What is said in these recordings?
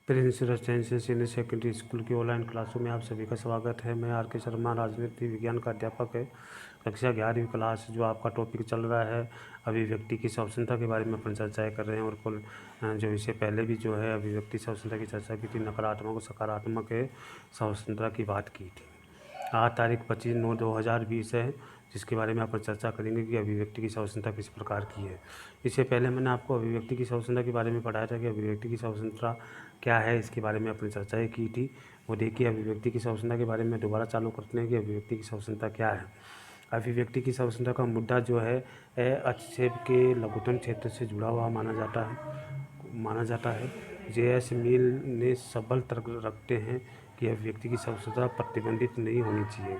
Prince residential senior secondary school की online क्लासों में आप सभी का स्वागत है। मैं आर.के. शर्मा, राजनीति विज्ञान का अध्यापक है। कक्षा 11वीं क्लास, जो आपका टॉपिक चल रहा है अभिव्यक्ति की स्वतंत्रता के बारे में अपन चर्चाएँ कर रहे हैं। और कुल जो इससे पहले भी जो है अभिव्यक्ति स्वतंत्रता की चर्चा की थी, नकारात्मक और सकारात्मक स्वतंत्रता की बात की थी। आज तारीख 25/9/2020 है, जिसके बारे में अपन चर्चा करेंगे कि अभिव्यक्ति की स्वतंत्रता किस प्रकार की है। इससे पहले मैंने आपको अभिव्यक्ति की स्वतंत्रता के बारे में पढ़ाया था कि अभिव्यक्ति की स्वतंत्रता क्या है, इसके बारे में अपनी चर्चाएँ की थी। वो देखिए, अभिव्यक्ति की स्वतंत्रता के बारे में दोबारा चालू करते हैं कि अभिव्यक्ति की स्वतंत्रता क्या है। अभिव्यक्ति की स्वतंत्रता का मुद्दा जो है अधिक्षेप के लघुत्तम क्षेत्र से जुड़ा हुआ माना जाता है। J.S. मिल ने सबल तर्क रखते हैं कि अभिव्यक्ति की स्वतंत्रता प्रतिबंधित नहीं होनी चाहिए।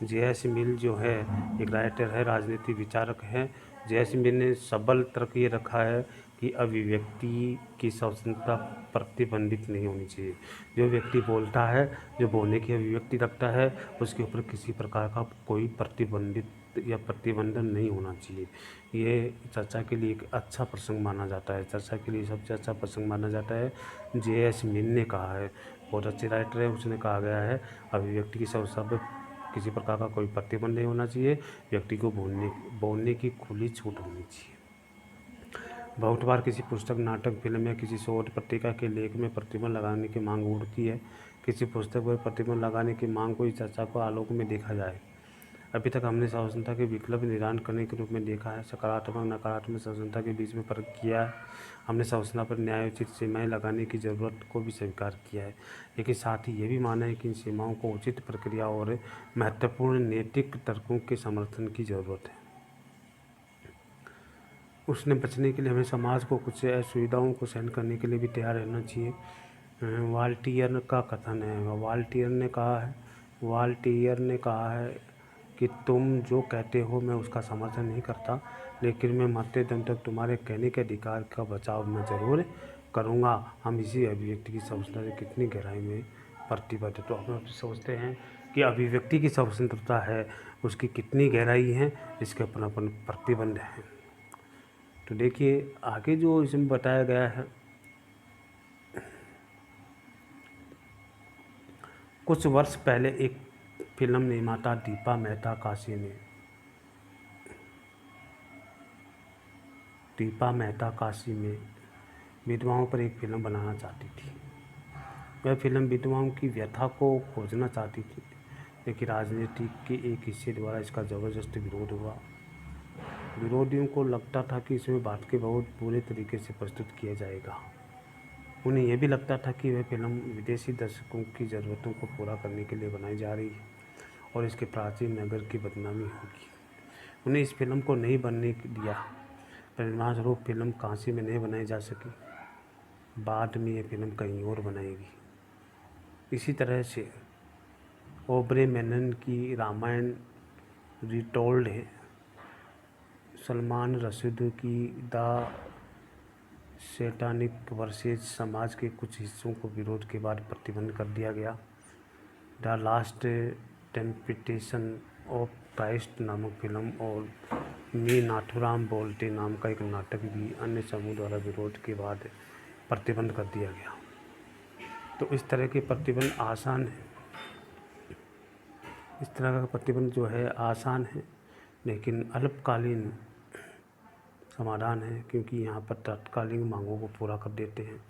J.S. मिल जो है एक राइटर है, राजनीतिक विचारक है। J.S. मिल ने सबल तर्क ये रखा है कि अभिव्यक्ति की स्वतंत्रता प्रतिबंधित नहीं होनी चाहिए। जो व्यक्ति बोलता है, जो बोलने की अभिव्यक्ति रखता है, उसके ऊपर किसी प्रकार का कोई प्रतिबंधित या प्रतिबंधन नहीं होना चाहिए। ये चर्चा के लिए एक अच्छा प्रसंग माना जाता है। चर्चा के लिए सबसे अच्छा प्रसंग माना जाता है। J.S. मिल ने कहा है, बहुत अच्छे राइटर है, उसने कहा गया है अभिव्यक्ति की स्वतंत्रता पर किसी प्रकार का कोई प्रतिबंध नहीं होना चाहिए। व्यक्ति को बोलने की खुली छूट होनी चाहिए। बहुत बार किसी पुस्तक, नाटक, फिल्म या किसी शोध पत्रिका के लेख में प्रतिबंध लगाने की मांग उठती है। किसी पुस्तक पर प्रतिबंध लगाने की मांग को इस चर्चा को आलोक में देखा जाए। अभी तक हमने स्वतंत्रता के विकल्प निर्धारण करने के रूप में देखा है, सकारात्मक नकारात्मक स्वतंत्रता के बीच में फर्क किया है। हमने स्वतंत्रता पर न्यायोचित सीमाएं लगाने की ज़रूरत को भी स्वीकार किया है, लेकिन साथ ही ये भी माना है कि इन सीमाओं को उचित प्रक्रिया और महत्वपूर्ण नैतिक तर्कों के समर्थन की ज़रूरत है। उसने बचने के लिए हमें समाज को कुछ असुविधाओं को सहन करने के लिए भी तैयार रहना चाहिए। वाल्टियर का कथन है, वाल्टियर ने कहा है कि तुम जो कहते हो मैं उसका समर्थन नहीं करता, लेकिन मैं मरते दम तक तुम्हारे कहने के अधिकार का बचाव मैं ज़रूर करूँगा। हम इसी अभिव्यक्ति की स्वतंत्रता से कितनी गहराई में प्रतिबद्ध, तो हम सोचते हैं कि अभिव्यक्ति की स्वतंत्रता है, उसकी कितनी गहराई है, इसके अपन प्रतिबंध हैं। तो देखिए आगे जो इसमें बताया गया है, कुछ वर्ष पहले एक फिल्म निर्माता दीपा मेहता काशी में विधवाओं पर एक फिल्म बनाना चाहती थी। वह फिल्म विधवाओं की व्यथा को खोजना चाहती थी, लेकिन राजनीति के एक हिस्से द्वारा इसका ज़बरदस्त विरोध हुआ। विरोधियों को लगता था कि इसमें बात के बहुत बुरे तरीके से प्रस्तुत किया जाएगा। उन्हें यह भी लगता था कि वह फिल्म विदेशी दर्शकों की ज़रूरतों को पूरा करने के लिए बनाई जा रही है और इसके प्राचीन नगर की बदनामी होगी। उन्हें इस फिल्म को नहीं बनने दिया। परिणामस्वरूप फिल्म काशी में नहीं बनाई जा सकी। बाद में यह फिल्म कहीं और बनाएगी। इसी तरह से ओबरे मेनन की रामायण रिटोल्ड है, सलमान रशीदी की द सैटानिक वर्सेज समाज के कुछ हिस्सों को विरोध के बाद प्रतिबंध कर दिया गया। The last temptation of Christ नामक फिल्म और मी नाथुराम बोलते नाम का एक नाटक भी अन्य समूह द्वारा विरोध के बाद प्रतिबंध कर दिया गया। तो इस तरह के प्रतिबंध आसान है, इस तरह का प्रतिबंध जो है आसान है, लेकिन अल्पकालीन समाधान है, क्योंकि यहाँ पर तत्कालीन मांगों को पूरा कर देते हैं,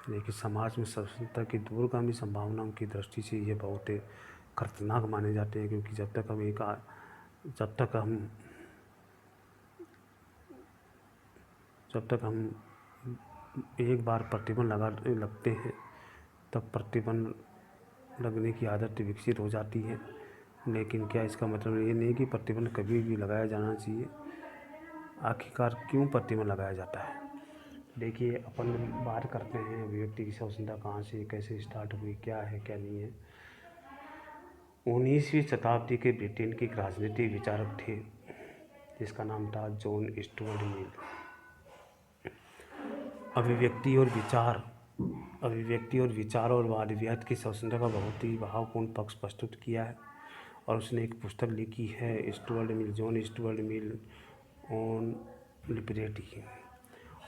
लेकिन समाज में स्वतंत्रता की दूरगामी संभावनाओं की दृष्टि से ये बहुत खतरनाक माने जाते हैं। क्योंकि जब तक हम एक बार प्रतिबंध लगते हैं, तब प्रतिबंध लगने की आदत विकसित हो जाती है। लेकिन क्या इसका मतलब ये नहीं कि प्रतिबंध कभी भी लगाया जाना चाहिए। आखिरकार क्यों प्रतिबंध लगाया जाता है? देखिए, अपन बात करते हैं अभिव्यक्ति की स्वतंत्रता कहाँ से कैसे स्टार्ट हुई, क्या है क्या नहीं है। 19वीं शताब्दी के ब्रिटेन के एक राजनीतिक विचारक थे जिसका नाम था जॉन स्टुअर्ट मिल। अभिव्यक्ति और विचार और वाद विवाद की स्वतंत्रता का बहुत ही भावपूर्ण पक्ष प्रस्तुत किया है, और उसने एक पुस्तक लिखी है John Stuart Mill on liberty.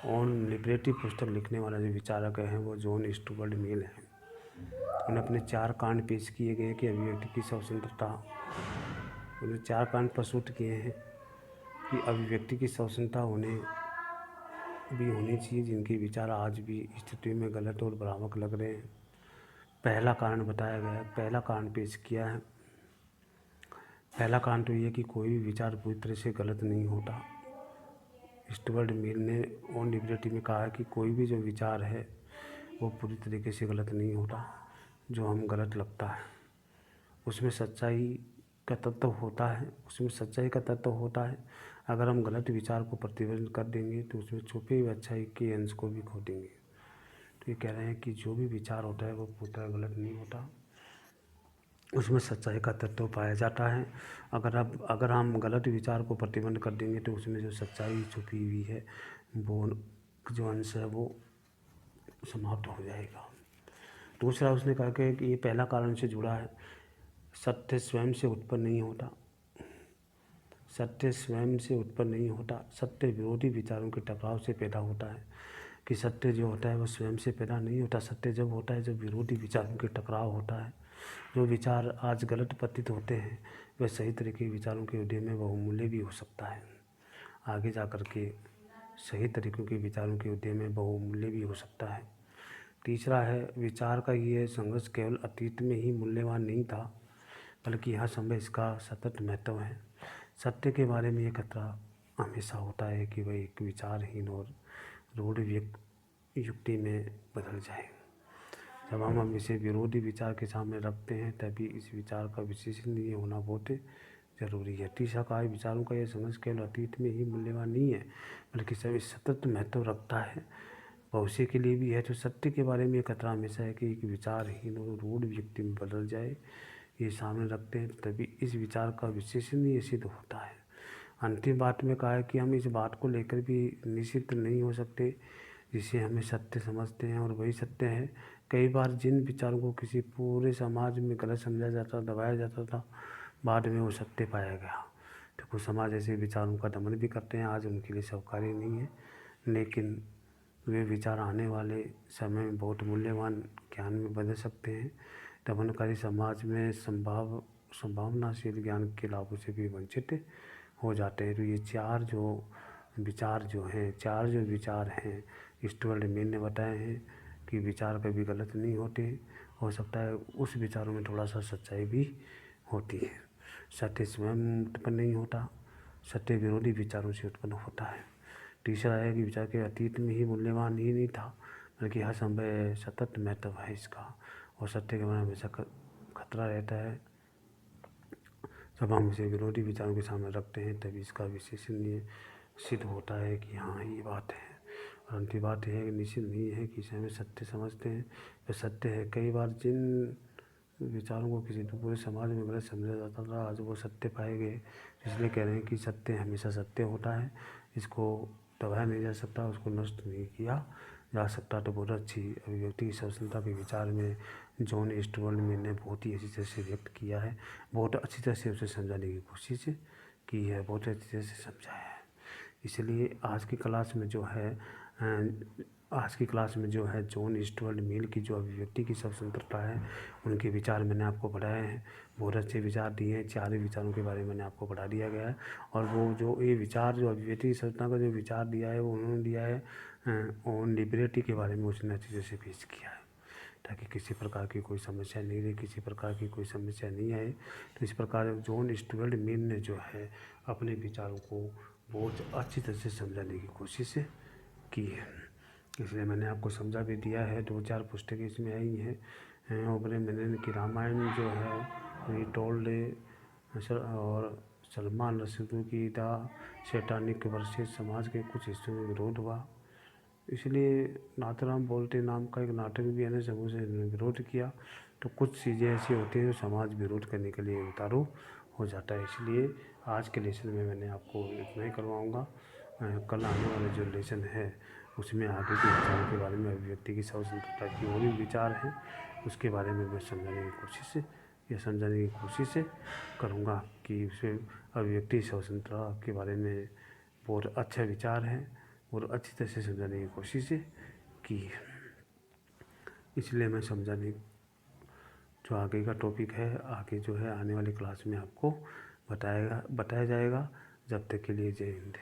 On liberty पुस्तक लिखने वाला जो विचारक है वो जॉन स्टुअर्ट मिल है। उन्हें अपने 4 कांड पेश किए गए कि अभिव्यक्ति की स्वतंत्रता। उन्हें 4 कांड प्रस्तुत किए हैं कि अभिव्यक्ति की स्वतंत्रता उन्हें भी होनी चाहिए, जिनके विचार आज भी स्थिति में गलत और भ्रामक लग रहे हैं। पहला कारण बताया गया है, पहला कारण पेश किया है। पहला कारण तो ये कि कोई भी विचार पूरी तरह से गलत नहीं होता। स्टुअर्ट मिल ने ऑन लिबर्टी में कहा है कि कोई भी जो विचार है वो पूरी तरीके से गलत नहीं होता। जो हम गलत लगता है उसमें सच्चाई का तत्व होता है, उसमें सच्चाई का तत्व होता है। अगर हम गलत विचार को प्रतिबंध कर देंगे तो उसमें छुपे हुए अच्छाई के अंश को भी खो देंगे। तो ये कह रहे हैं कि जो भी विचार होता है वो पूरी तरह गलत नहीं होता, उसमें सच्चाई का तत्व पाया जाता है। अगर हम गलत विचार को प्रतिबंध कर देंगे तो उसमें जो सच्चाई छुपी हुई है वो जो अंश है वो समाप्त हो जाएगा। दूसरा उसने कहा कि ये पहला कारण से जुड़ा है, सत्य स्वयं से उत्पन्न नहीं होता। सत्य स्वयं से उत्पन्न नहीं होता, सत्य विरोधी विचारों के टकराव से पैदा होता है। कि सत्य जो होता है वो स्वयं से पैदा नहीं होता, सत्य जब होता है जब विरोधी विचारों के टकराव होता है। जो विचार आज गलत प्रतीत होते हैं वह सही तरह के विचारों के उदय में बहुमूल्य भी हो सकता है। आगे जा कर के सही तरीक़ों के विचारों के उदय में बहुमूल्य भी हो सकता है। तीसरा है, विचार का ये संघर्ष केवल अतीत में ही मूल्यवान नहीं था, बल्कि यह समय इसका सतत महत्व है। सत्य के बारे में ये खतरा हमेशा होता है कि वह एक विचारहीन और रूढ़ युक्ति में बदल जाए। जब हम इसे विरोधी विचार के सामने रखते हैं तभी इस विचार का विश्वसनीय होना बहुत जरूरी है। तीसरा कहा, विचारों का यह संघर्ष केवल अतीत में ही मूल्यवान नहीं है, बल्कि सभी सतत महत्व रखता है, भविष्य के लिए भी है। तो सत्य के बारे में ये खतरा हमेशा है कि एक विचारहीन और रूढ़ व्यक्ति में बदल जाए। ये सामने रखते हैं तभी इस विचार का विश्वसनीय सिद्ध होता है। अंतिम बात में कहा है कि हम इस बात को लेकर भी निश्चित नहीं हो सकते जिसे हमें सत्य समझते हैं और वही सत्य है। कई बार जिन विचारों को किसी पूरे समाज में गलत समझा जाता, दबाया जाता था, बाद में वो सत्य पाया गया। तो कुछ समाज ऐसे विचारों का दमन भी करते हैं, आज उनके लिए स्वीकार्य नहीं है, लेकिन वे विचार आने वाले समय में बहुत मूल्यवान ज्ञान में बदल सकते हैं। दमनकारी समाज में संभावनाशील ज्ञान के लाभों से भी वंचित हो जाते हैं। तो ये चार जो विचार हैं स्टुअर्ट मिल ने बताए हैं कि विचार कभी गलत नहीं होते। हो सकता है उस विचारों में थोड़ा सा सच्चाई भी होती है। सत्य स्वयं उत्पन्न नहीं होता, सत्य विरोधी विचारों से उत्पन्न होता है। तीसरा है कि विचार के अतीत में ही मूल्यवान ही नहीं था, बल्कि हर समय सतत महत्व है इसका, और सत्य के बारे में हमेशा खतरा रहता है। जब हम इसे विरोधी विचारों के सामने रखते हैं तभी इसका विश्वसनीय सिद्ध होता है कि हाँ ये बात है। और अंतिम बात यह है कि निश्चित नहीं है कि इसे हमें सत्य समझते हैं तो सत्य है। कई बार जिन विचारों को किसी पूरे समाज में गलत समझा जाता था, आज वो सत्य पाए गए। इसलिए कह रहे हैं कि सत्य हमेशा सत्य होता है, इसको दबाया नहीं जा सकता, उसको नष्ट नहीं किया जा सकता। तो बहुत अच्छी अभिव्यक्ति की स्वतंत्रता के विचार में जॉन स्टुअर्ट मिल ने बहुत ही अच्छी तरह से व्यक्त किया है, बहुत अच्छी तरह से उसे समझाने की कोशिश की है, बहुत अच्छी तरह से समझाया है। इसलिए आज की क्लास में जो है जॉन स्टुअर्ट मिल की जो अभिव्यक्ति की स्वतंत्रता है उनके विचार मैंने आपको पढ़ाए हैं। बहुत अच्छे विचार दिए हैं, 4 विचारों के बारे में मैंने आपको पढ़ा दिया गया है। और वो जो ये विचार जो अभिव्यक्ति की स्वतंत्रता का जो विचार दिया है वो उन्होंने दिया है ऑन लिबर्टी के बारे में उसने अच्छी तरह से पेश किया है, ताकि किसी प्रकार की कोई समस्या नहीं रहे, किसी प्रकार की कोई समस्या नहीं आए। तो इस प्रकार जॉन स्टुअर्ट मिल ने जो है अपने विचारों को बहुत अच्छी तरह से समझाने की कोशिश की है, इसलिए मैंने आपको समझा भी दिया है। 2-4 पुस्तकें इसमें आई हैं। ओबरे मेनन की रामायण जो है रीटोल्ड और सलमान रश्दी की द सैटानिक वर्सेस समाज के कुछ हिस्सों में विरोध हुआ, इसलिए नाथुराम बोलते नाम का एक नाटक भी है ना समूह से विरोध किया। तो कुछ चीज़ें ऐसी होती हैं जो समाज विरोध करने के लिए उतारू हो जाता है। इसलिए आज के लेसन में मैंने आपको इतना ही करवाऊँगा। कल आने वाले जो लेसन है उसमें आगे के विचारों के बारे में, अभिव्यक्ति की स्वतंत्रता की और भी विचार हैं उसके बारे में मैं समझाने की कोशिश करूँगा कि उसे अभिव्यक्ति स्वतंत्रता के बारे में बहुत अच्छा विचार है। और अच्छी तरह से समझाने की कोशिश की। इसलिए मैं समझाने जो आगे का टॉपिक है, आगे जो है आने वाली क्लास में आपको बताया जाएगा। जब तक के लिए जय हिंद।